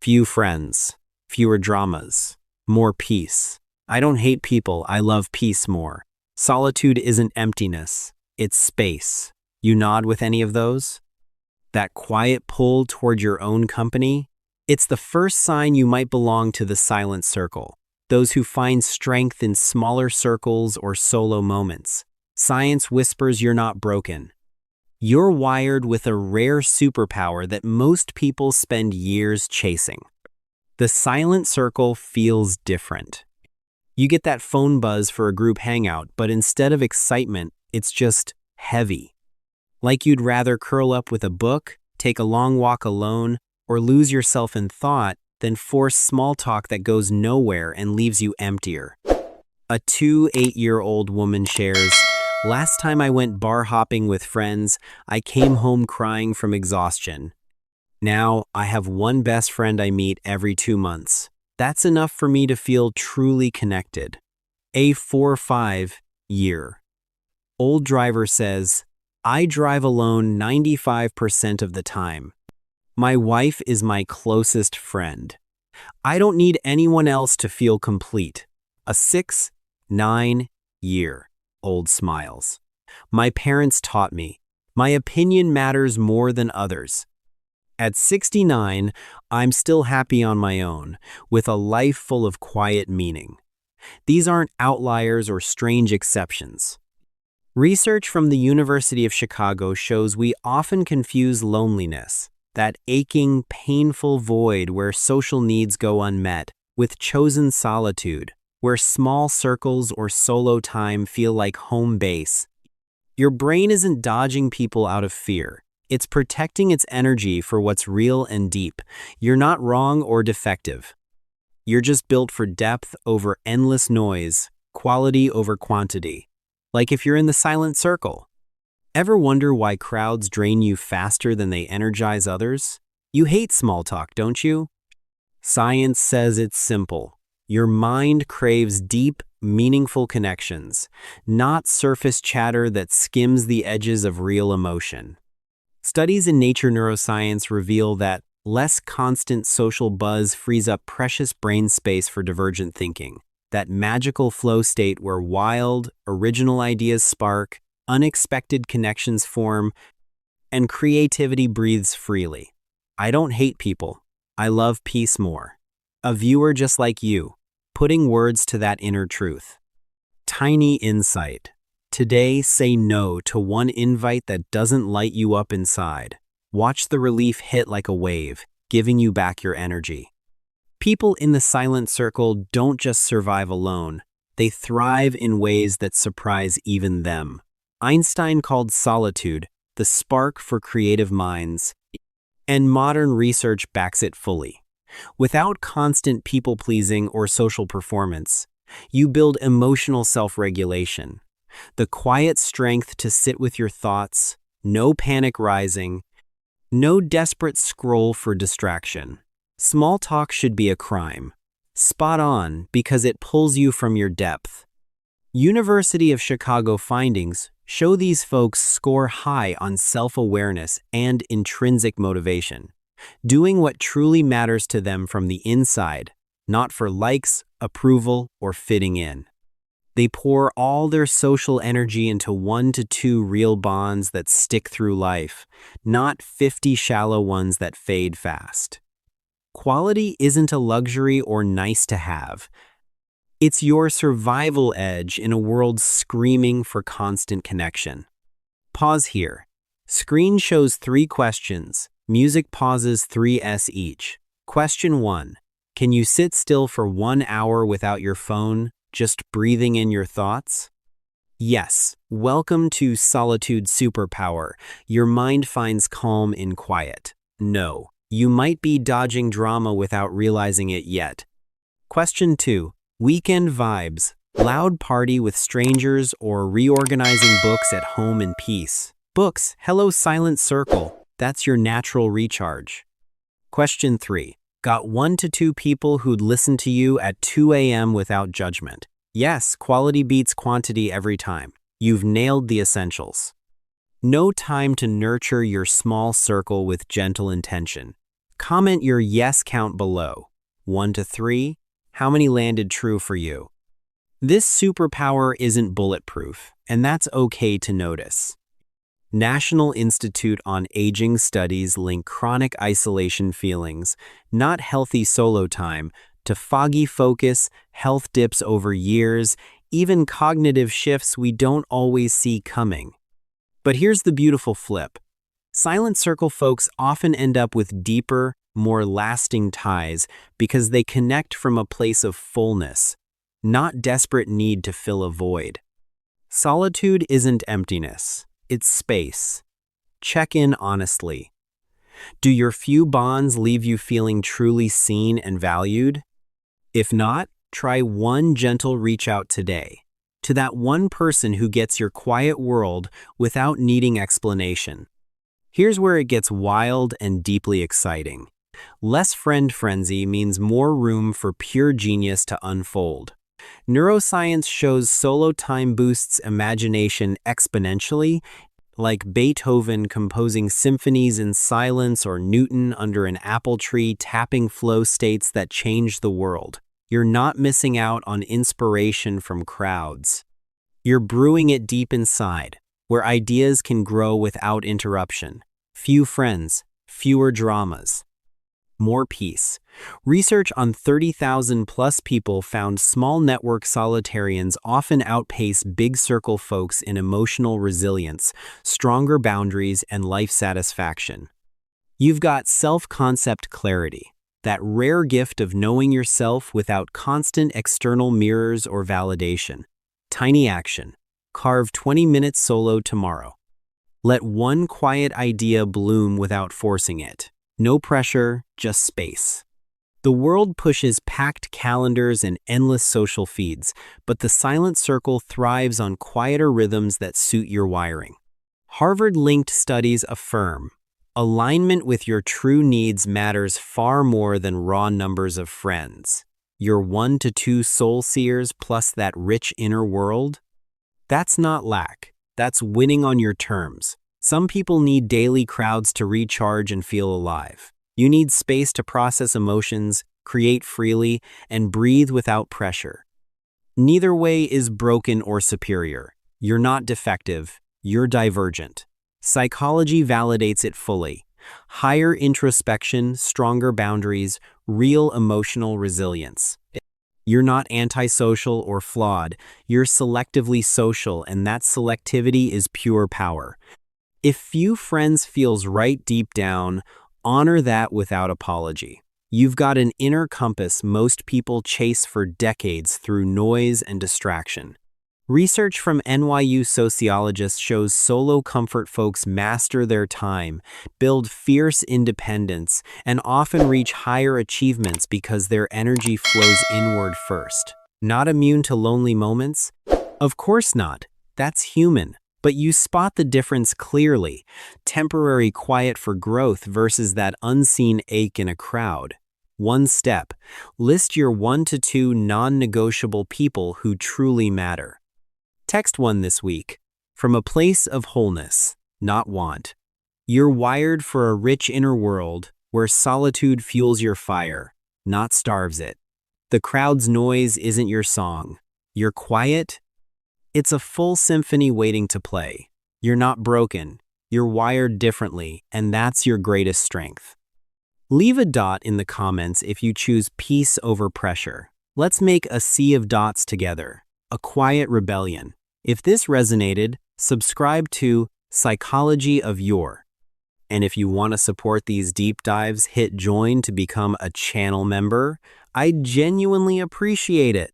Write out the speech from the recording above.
Few friends, fewer dramas, more peace. I don't hate people, I love peace more. Solitude isn't emptiness, it's space. You nod with any of those? That quiet pull toward your own company? It's the first sign you might belong to the silent circle, those who find strength in smaller circles or solo moments. Science whispers you're not broken. You're wired with a rare superpower that most people spend years chasing. The silent circle feels different. You get that phone buzz for a group hangout, but instead of excitement, it's just heavy. Like you'd rather curl up with a book, take a long walk alone, or lose yourself in thought than force small talk that goes nowhere and leaves you emptier. A 8-year-old woman shares, "Last time I went bar hopping with friends, I came home crying from exhaustion. Now I have one best friend I meet every 2 months. That's enough for me to feel truly connected." A 4-5-year old driver says, "I drive alone 95% of the time. My wife is my closest friend. I don't need anyone else to feel complete." A 6-9-year-old smiles. "My parents taught me, my opinion matters more than others. At 69, I'm still happy on my own, with a life full of quiet meaning." These aren't outliers or strange exceptions. Research from the University of Chicago shows we often confuse loneliness, that aching, painful void where social needs go unmet, with chosen solitude, where small circles or solo time feel like home base. Your brain isn't dodging people out of fear. It's protecting its energy for what's real and deep. You're not wrong or defective. You're just built for depth over endless noise, quality over quantity. Like if you're in the silent circle. Ever wonder why crowds drain you faster than they energize others? You hate small talk, don't you? Science says it's simple. Your mind craves deep, meaningful connections, not surface chatter that skims the edges of real emotion. Studies in Nature Neuroscience reveal that less constant social buzz frees up precious brain space for divergent thinking, that magical flow state where wild, original ideas spark, unexpected connections form, and creativity breathes freely. I don't hate people. I love peace more. A viewer just like you, putting words to that inner truth. Tiny insight. Today, say no to one invite that doesn't light you up inside. Watch the relief hit like a wave, giving you back your energy. People in the silent circle don't just survive alone. They thrive in ways that surprise even them. Einstein called solitude the spark for creative minds, and modern research backs it fully. Without constant people-pleasing or social performance, you build emotional self-regulation, the quiet strength to sit with your thoughts, no panic rising, no desperate scroll for distraction. Small talk should be a crime. Spot on because it pulls you from your depth. University of Chicago findings show these folks score high on self-awareness and intrinsic motivation, doing what truly matters to them from the inside, not for likes, approval, or fitting in. They pour all their social energy into 1 to 2 real bonds that stick through life, not 50 shallow ones that fade fast. Quality isn't a luxury or nice to have. It's your survival edge in a world screaming for constant connection. Pause here. Screen shows 3 questions. Music pauses 3s each. Question 1. Can you sit still for 1 hour without your phone, just breathing in your thoughts? Yes. Welcome to Solitude Superpower. Your mind finds calm in quiet. No. You might be dodging drama without realizing it yet. Question 2. Weekend vibes. Loud party with strangers or reorganizing books at home in peace. Books, hello silent circle. That's your natural recharge. Question 3. Got 1 to 2 people who'd listen to you at 2 a.m. without judgment. Yes, quality beats quantity every time. You've nailed the essentials. No time to nurture your small circle with gentle intention. Comment your yes count below. 1 to 3, how many landed true for you? This superpower isn't bulletproof, and that's okay to notice. National Institute on Aging studies link chronic isolation feelings, not healthy solo time, to foggy focus, health dips over years, even cognitive shifts we don't always see coming. But here's the beautiful flip. Silent circle folks often end up with deeper, more lasting ties because they connect from a place of fullness, not desperate need to fill a void. Solitude isn't emptiness, it's space. Check in honestly. Do your few bonds leave you feeling truly seen and valued? If not, try one gentle reach out today, to that one person who gets your quiet world without needing explanation. Here's where it gets wild and deeply exciting. Less friend frenzy means more room for pure genius to unfold. Neuroscience shows solo time boosts imagination exponentially, like Beethoven composing symphonies in silence or Newton under an apple tree tapping flow states that change the world. You're not missing out on inspiration from crowds. You're brewing it deep inside, where ideas can grow without interruption. Few friends, fewer dramas. More peace. Research on 30,000 plus people found small network solitarians often outpace big circle folks in emotional resilience, stronger boundaries, and life satisfaction. You've got self-concept clarity, that rare gift of knowing yourself without constant external mirrors or validation. Tiny action. Carve 20 minutes solo tomorrow. Let one quiet idea bloom without forcing it. No pressure, just space. The world pushes packed calendars and endless social feeds, but the silent circle thrives on quieter rhythms that suit your wiring. Harvard-linked studies affirm alignment with your true needs matters far more than raw numbers of friends. Your 1 to 2 soul seers plus that rich inner world? That's not lack. That's winning on your terms. Some people need daily crowds to recharge and feel alive. You need space to process emotions, create freely, and breathe without pressure. Neither way is broken or superior. You're not defective, you're divergent. Psychology validates it fully. Higher introspection, stronger boundaries, real emotional resilience. You're not antisocial or flawed, you're selectively social, and that selectivity is pure power. If few friends feels right deep down, honor that without apology. You've got an inner compass most people chase for decades through noise and distraction. Research from NYU sociologists shows solo comfort folks master their time, build fierce independence, and often reach higher achievements because their energy flows inward first. Not immune to lonely moments? Of course not. That's human. But you spot the difference clearly. Temporary quiet for growth versus that unseen ache in a crowd. One step. List your 1 to 2 non-negotiable people who truly matter. Text one this week. From a place of wholeness, not want. You're wired for a rich inner world where solitude fuels your fire, not starves it. The crowd's noise isn't your song. Your quiet? It's a full symphony waiting to play. You're not broken. You're wired differently, and that's your greatest strength. Leave a dot in the comments if you choose peace over pressure. Let's make a sea of dots together. A quiet rebellion. If this resonated, subscribe to Psychology of Your. And if you want to support these deep dives, hit join to become a channel member. I genuinely appreciate it.